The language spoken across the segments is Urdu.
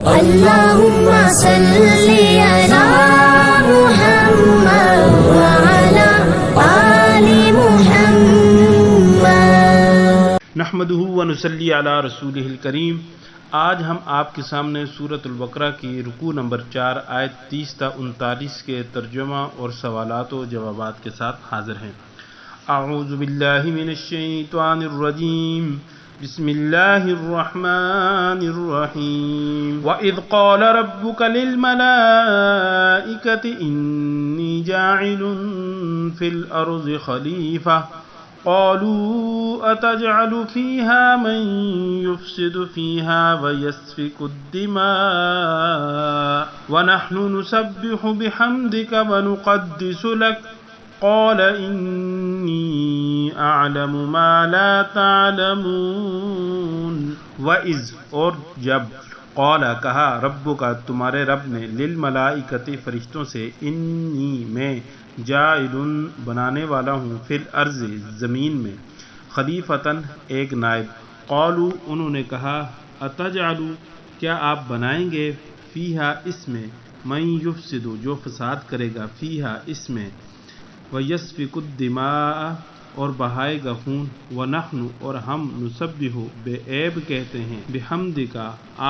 اللهم صل على محمد وعلى آل محمد نحمده ونصلی علی رسولہ الکریم۔ آج ہم آپ کے سامنے سورۃ البقرہ کی رکوع نمبر 4 آیت 30 تا 39 کے ترجمہ اور سوالات و جوابات کے ساتھ حاضر ہیں۔ اعوذ باللہ من الشیطان الرجیم، بسم اللہ الرحمن الرحیم۔ وَإِذْ قَالَ رَبُّكَ لِلْمَلَائِكَةِ إِنِّي جَاعِلٌ فِي الْأَرْضِ خَلِيفَةً قالوا أتجعل فيها من يفسد فيها ويسفك الدماء ونحن نسبح بحمدك ونقدس لك قال إني أعلم ما لا تعلمون۔ وَإِذْ اور جب قال کہا رب کا تمہارے رب نے للملائکۃ فرشتوں سے انی میں جاعل بنانے والا ہوں فی الارض زمین میں خلیفتاً ایک نائب۔ قالوا انہوں نے کہا اتجعل کیا آپ بنائیں گے فیہا اس میں من یفسد جو فساد کرے گا فیہا اس میں ویسفک الدماء اور بہائے گا خون ونحن اور ہم نسبح بے عیب کہتے ہیں بحمدک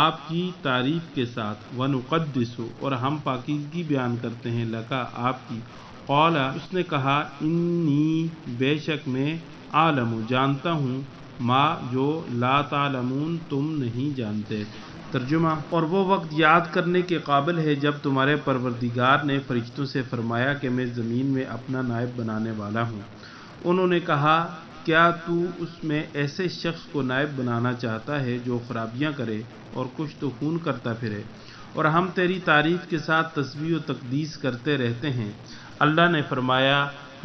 آپ کی تعریف کے ساتھ ونقدس اور ہم پاکیزگی بیان کرتے ہیں لکا آپ کی۔ قال اس نے کہا انی بے شک میں عالم جانتا ہوں ما جو لا تعلمون تم نہیں جانتے۔ ترجمہ اور وہ وقت یاد کرنے کے قابل ہے جب تمہارے پروردگار نے فرشتوں سے فرمایا کہ میں زمین میں اپنا نائب بنانے والا ہوں۔ انہوں نے کہا کیا تو اس میں ایسے شخص کو نائب بنانا چاہتا ہے جو خرابیاں کرے اور کچھ تو خون کرتا پھرے، اور ہم تیری تعریف کے ساتھ تسبیح و تقدیس کرتے رہتے ہیں۔ اللہ نے فرمایا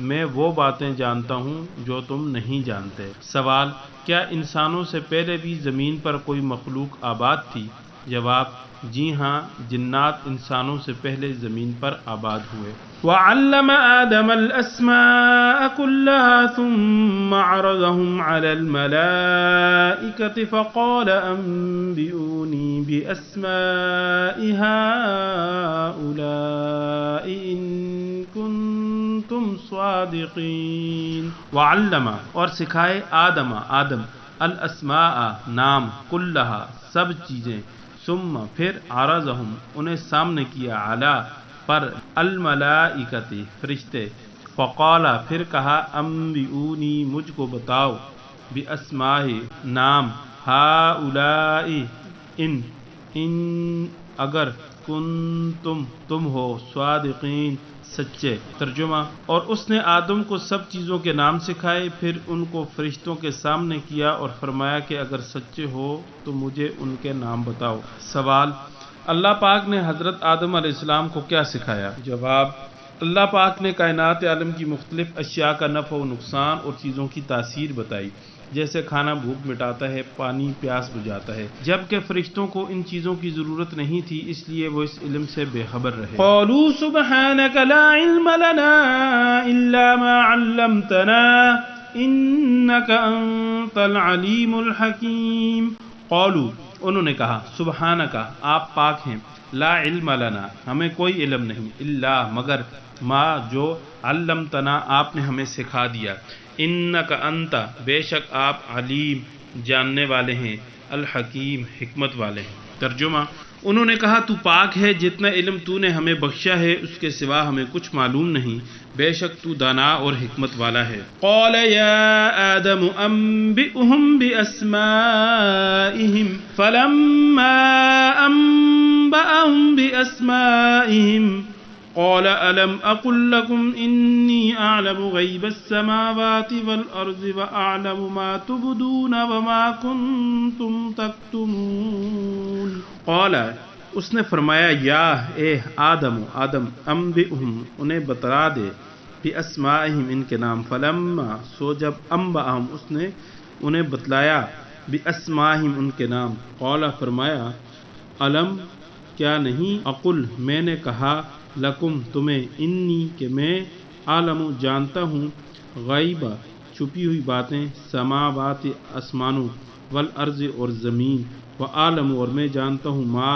میں وہ باتیں جانتا ہوں جو تم نہیں جانتے۔ سوال کیا انسانوں سے پہلے بھی زمین پر کوئی مخلوق آباد تھی؟ جواب جی ہاں، جنات انسانوں سے پہلے زمین پر آباد ہوئے۔ وَعَلَّمَ آدَمَ الْأَسْمَاءَ كُلَّهَا ثُمَّ عَرَضَهُمْ عَلَى الْمَلَائِكَةِ فَقَالَ أَنبِئُونِي بِأَسْمَاءِ هَؤُلَاءِ إِن كُنتُمْ صَادِقِينَ۔ وَعَلَّمَ اور سکھائے آدم الاسماء نام کلہا سب چیزیں ثم پھر عرضہم انہیں سامنے کیا علی پر الملائکۃ فرشتے فقال پھر کہا انبئونی مجھ کو بتاؤ باسماء نام ہؤلاء ان اگر کنتم تم ہو صادقین سچے۔ ترجمہ اور اس نے آدم کو سب چیزوں کے نام سکھائے، پھر ان کو فرشتوں کے سامنے کیا اور فرمایا کہ اگر سچے ہو تو مجھے ان کے نام بتاؤ۔ سوال اللہ پاک نے حضرت آدم علیہ السلام کو کیا سکھایا؟ جواب اللہ پاک نے کائنات عالم کی مختلف اشیاء کا نفع و نقصان اور چیزوں کی تاثیر بتائی، جیسے کھانا بھوک مٹاتا ہے، پانی پیاس بجھاتا ہے، جبکہ فرشتوں کو ان چیزوں کی ضرورت نہیں تھی، اس لیے وہ اس علم سے بے خبر رہے۔ قالوا سبحانك لا علم لنا الا ما علمتنا انك انت العلیم الحکیم۔ قالوا انہوں نے کہا سبحانک آپ پاک ہیں، لا علم لنا ہمیں کوئی علم نہیں، الا مگر ما جو علمتنا آپ نے ہمیں سکھا دیا، انک انت بے شک آپ علیم جاننے والے ہیں، الحکیم حکمت والے ہیں۔ ترجمہ انہوں نے کہا تو پاک ہے، جتنا علم تو نے ہمیں بخشا ہے اس کے سوا ہمیں کچھ معلوم نہیں، بے شک تو دانا اور حکمت والا ہے۔ قال یا آدم انبئهم باسمائهم فلما انبأهم باسمائهم قال ألم أقل لكم إني أعلم غيب السماوات والأرض وأعلم ما تبدون وما كنتم تكتمون۔ قال اس نے فرمایا یا اے آدم انبئهم انہیں بتلا دے باسمائهم ان کے نام، فلما سو جب انبأهم اس نے انہیں بتلایا باسمائهم ان کے نام، قال فرمایا علم کیا نہیں اقل میں نے کہا لکم تمہیں انی کہ میں عالم جانتا ہوں غیب چھپی ہوئی باتیں سماوات آسمانوں والارض اور زمین وعالم اور میں جانتا ہوں ما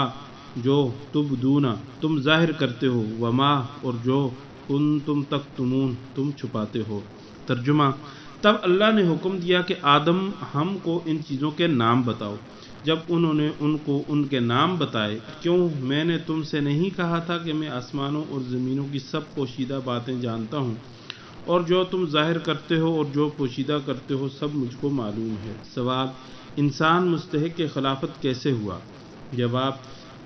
جو تبدونا تم ظاہر کرتے ہو، وما اور جو کنتم تکتمون تم چھپاتے ہو۔ ترجمہ: تب اللہ نے حکم دیا کہ آدم ہم کو ان چیزوں کے نام بتاؤ۔ جب انہوں نے ان کو ان کے نام بتائے، کیوں میں نے تم سے نہیں کہا تھا کہ میں آسمانوں اور زمینوں کی سب پوشیدہ باتیں جانتا ہوں، اور جو تم ظاہر کرتے ہو اور جو پوشیدہ کرتے ہو سب مجھ کو معلوم ہے۔ سوال: انسان مستحق خلافت کیسے ہوا؟ جواب: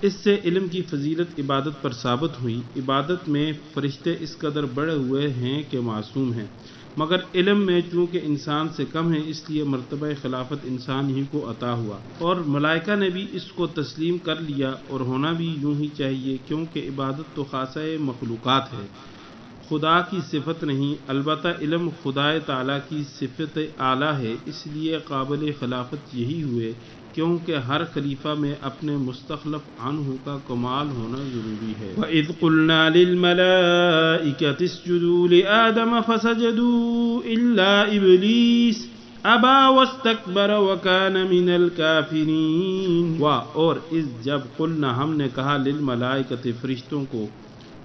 اس سے علم کی فضیلت عبادت پر ثابت ہوئی۔ عبادت میں فرشتے اس قدر بڑھے ہوئے ہیں کہ معصوم ہیں، مگر علم میں چونکہ انسان سے کم ہے اس لیے مرتبہ خلافت انسان ہی کو عطا ہوا، اور ملائکہ نے بھی اس کو تسلیم کر لیا، اور ہونا بھی یوں ہی چاہیے، کیونکہ عبادت تو خاصہ مخلوقات ہے، خدا کی صفت نہیں۔ البتہ علم خدا تعالیٰ کی صفت اعلیٰ ہے، اس لیے قابل خلافت یہی ہوئے، کیونکہ ہر خلیفہ میں اپنے مستخلف عنہ کا کمال ہونا ضروری ہے۔ وَإِذْ قُلْنَا لِلْمَلَائِكَةِ اسْجُدُوا لِآدَمَ فَسَجَدُوا إِلَّا إِبْلِيسَ أَبَى وَاسْتَكْبَرَ وَكَانَ مِنَ الْكَافِرِينَ۔ اور اس جب قلنا ہم نے کہا للملائکۃ فرشتوں کو،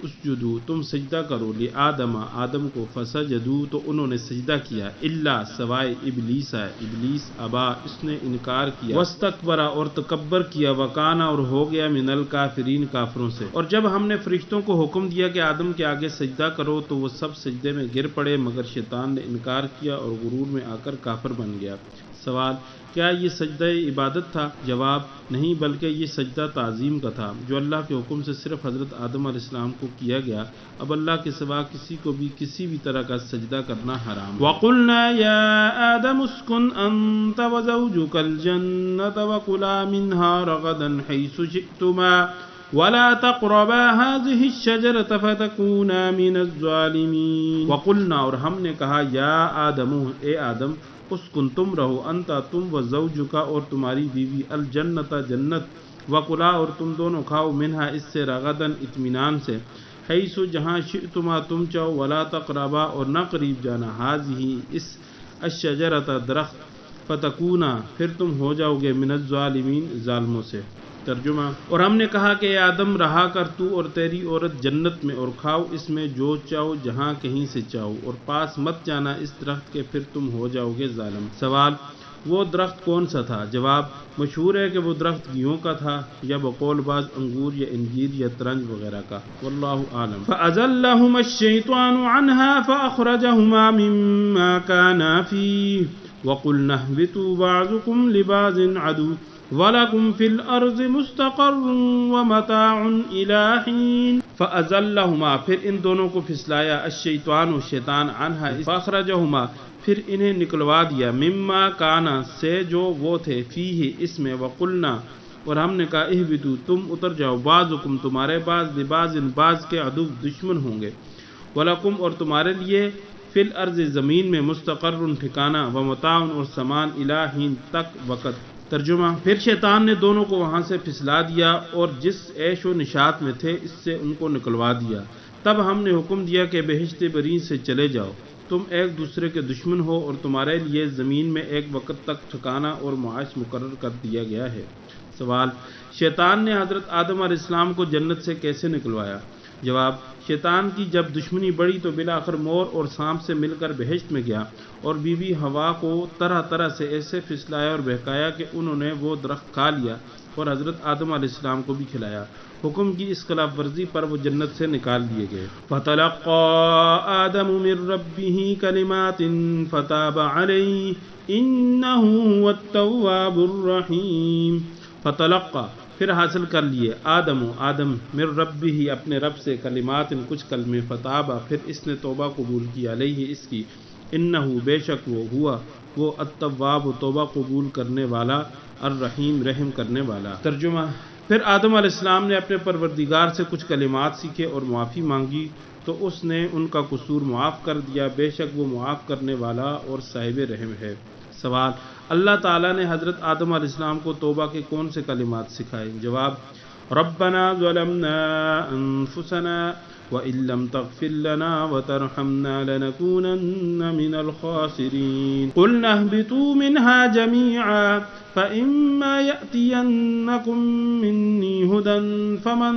اسجدوا تم سجدہ کرو، لآدم آدم کو، فسجدوا تو انہوں نے سجدہ کیا، الا سوائے ابلیس ابلیس، ابا اس نے انکار کیا، واستکبر اور تکبر کیا، وکانا اور ہو گیا، من الکافرین کافروں سے۔ اور جب ہم نے فرشتوں کو حکم دیا کہ آدم کے آگے سجدہ کرو تو وہ سب سجدے میں گر پڑے، مگر شیطان نے انکار کیا اور غرور میں آ کر کافر بن گیا۔ سوال: کیا یہ سجدہ عبادت تھا؟ جواب: نہیں، بلکہ یہ سجدہ تعظیم کا تھا، جو اللہ کے حکم سے صرف حضرت آدم علیہ السلام کو کیا گیا۔ اب اللہ کے سوا کسی کو بھی کسی بھی طرح کا سجدہ کرنا حرام ہے۔ وَقُلْنَا يَا آدَمُ اسْكُنْ أَنْتَ وَزَوْجُكَ الْجَنَّةَ وَكُلَا مِنْهَا رَغَدًا حَيْثُ شِئْتُمَا وَلَا تَقْرَبَا هَٰذِهِ الشَّجَرَةَ فَتَكُونَا مِنَ الظَّالِمِينَ۔ وَقُلْنَا اور ہم نے کہا، یا آدم اے آدم، اسکن تم رہو، انتا تم، و زوجکا اور تمہاری بیوی، الجنت جنت، وکلا اور تم دونوں کھاؤ، منہا اس سے، رغدن اطمینان سے، حیث جہاں، شئتما تم چاہو، ولا تقربا اور نہ قریب جانا، ہذہ اس، الشجرۃ درخت، فتکونا پھر تم ہو جاؤ گے، من الظالمین ظالموں سے۔ ترجمہ: اور ہم نے کہا کہ اے آدم رہا کر تو اور تیری عورت جنت میں، اور کھاؤ اس میں جو چاہو جہاں کہیں سے چاہو، اور پاس مت جانا اس درخت کے، پھر تم ہو جاؤ گے ظالم۔ سوال: وہ درخت کون سا تھا؟ جواب: مشہور ہے کہ وہ درخت گیہوں کا تھا، یا بقول بعض انگور یا انجیر یا ترنج وغیرہ کا، واللہ عالم۔ فَأَزَلَّهُمَا الشَّيْطَانُ عَنْهَا فَأَخْرَجَهُمَا مِمَّا كَانَا فِيهِ وَقُلْنَا اهْبِطُوا بَعْضُكُمْ لِبَعْضٍ عَدُوٌّ وَلَكُمْ فِي الْأَرْضِ مُسْتَقَرٌّ وَمَتَاعٌ إِلَىٰ حِينٍ۔ فَأَزَلَّهُمَا پھر ان دونوں کو پھسلایا، الشیطان شیطان، عنہا فَأَخْرَجَهُمَا پھر انہیں نکلوا دیا، مما کانا سے جو وہ تھے، فیہ اس میں، وقلنا اور ہم نے کہا، اہبطوا تم اتر جاؤ، بعضکم تمہارے بعض، لبعض بعض کے عدو دشمن ہوں گے، ولکم اور تمہارے لیے، فی الارض زمین میں، مستقر ٹھکانہ، ومتاع اور سامان، الی حین تک وقت۔ ترجمہ: پھر شیطان نے دونوں کو وہاں سے پھسلا دیا اور جس عیش و نشاط میں تھے اس سے ان کو نکلوا دیا۔ تب ہم نے حکم دیا کہ بہشت برین سے چلے جاؤ، تم ایک دوسرے کے دشمن ہو، اور تمہارے لیے زمین میں ایک وقت تک ٹھکانہ اور معاش مقرر کر دیا گیا ہے۔ سوال: شیطان نے حضرت آدم علیہ السلام کو جنت سے کیسے نکلوایا؟ جواب: شیطان کی جب دشمنی بڑھی تو بالآخر مور اور سانپ سے مل کر بہشت میں گیا، اور بی بی حوا کو طرح طرح سے ایسے پھسلایا اور بہکایا کہ انہوں نے وہ درخت کھا لیا، اور حضرت آدم علیہ السلام کو بھی کھلایا۔ حکم کی اس خلاف ورزی پر وہ جنت سے نکال دیے گئے۔ فَتَلَقَّىٰ آدَمُ مِن رَّبِّهِ كَلِمَاتٍ فَتَابَ عَلَيْهِ إِنَّهُ هُوَ التَّوَّابُ الرَّحِيمُ۔ فتلقى پھر حاصل کر لیے، آدم من ربہ اپنے رب سے، کلمات کچھ کلمے، فتابہ پھر اس نے توبہ قبول کی، علیہ اس کی، انہ بے شک وہ، ہوا وہ، التواب توبہ قبول کرنے والا، الرحیم رحم کرنے والا۔ ترجمہ: پھر آدم علیہ السلام نے اپنے پروردگار سے کچھ کلمات سیکھے اور معافی مانگی تو اس نے ان کا قصور معاف کر دیا، بے شک وہ معاف کرنے والا اور صاحب رحم ہے۔ سوال: اللہ تعالیٰ نے حضرت آدم علیہ السلام کو توبہ کے کون سے کلمات سکھائے؟ جواب: ربنا ظلمنا انفسنا وإن لم تغفر لنا وترحمنا لنكونن من الخاسرين قلنا اهبطوا منها جميعا فإما يأتينكم مني هدى فمن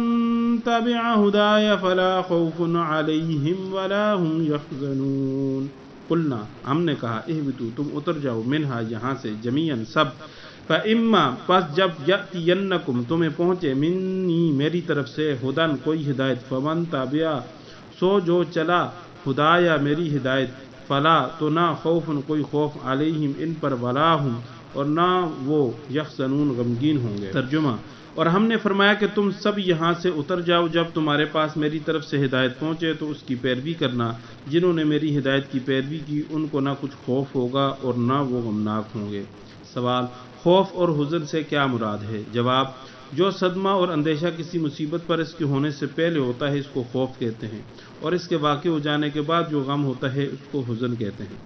تبع هداي فلا خوف عليهم ولا هم يحزنون قلنا ہم نے کہا اہبطوا تم اتر جاؤ منہا یہاں سے جمیعاً سب فإما پس جب یأتینکم تمہیں پہنچے منی میری طرف سے ہدن کوئی ہدایت فمن تابع سو جو چلا ہدایا میری ہدایت فلا تو نہ خوف کوئی خوف علیہم ان پر ولا ہم اور نہ وہ یحزنون غمگین ہوں گے ترجمہ اور ہم نے فرمایا کہ تم سب یہاں سے اتر جاؤ جب تمہارے پاس میری طرف سے ہدایت پہنچے تو اس کی پیروی کرنا جنہوں نے میری ہدایت کی پیروی کی ان کو نہ کچھ خوف ہوگا اور نہ وہ غمناک ہوں گے سوال خوف اور حزن سے کیا مراد ہے جواب جو صدمہ اور اندیشہ کسی مصیبت پر اس کے ہونے سے پہلے ہوتا ہے اس کو خوف کہتے ہیں اور اس کے واقع ہو جانے کے بعد جو غم ہوتا ہے اس کو حزن کہتے ہیں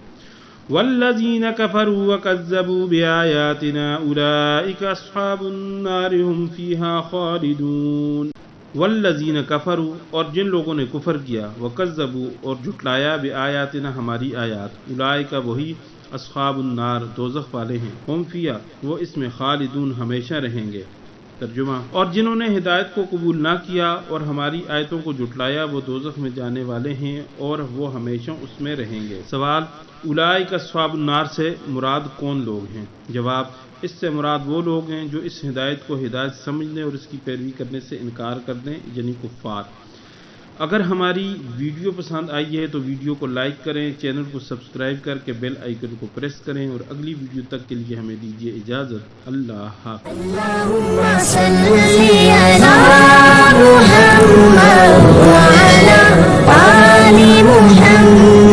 والذین کفروا وکذبوا بآیاتنا اولئک اصحاب النار هم فیہا خالدون والذین کفروا اور جن لوگوں نے کفر کیا وکذبوا اور جھٹلایا بآیاتنا ہماری آیات اولئک وہی اصحاب النار دوزخ والے ہیں ہم فیہا وہ اس میں خالدون ہمیشہ رہیں گے ترجمہ اور جنہوں نے ہدایت کو قبول نہ کیا اور ہماری آیتوں کو جھٹلایا وہ دوزخ میں جانے والے ہیں اور وہ ہمیشہ اس میں رہیں گے سوال اولئک اصحاب النار سے مراد کون لوگ ہیں جواب اس سے مراد وہ لوگ ہیں جو اس ہدایت کو ہدایت سمجھنے اور اس کی پیروی کرنے سے انکار کر دیں یعنی کفار اگر ہماری ویڈیو پسند آئی ہے تو ویڈیو کو لائک کریں چینل کو سبسکرائب کر کے بیل آئیکن کو پریس کریں اور اگلی ویڈیو تک کے لیے ہمیں دیجیے اجازت اللہ حافظ اللهم صل على محمد وعلى آل محمد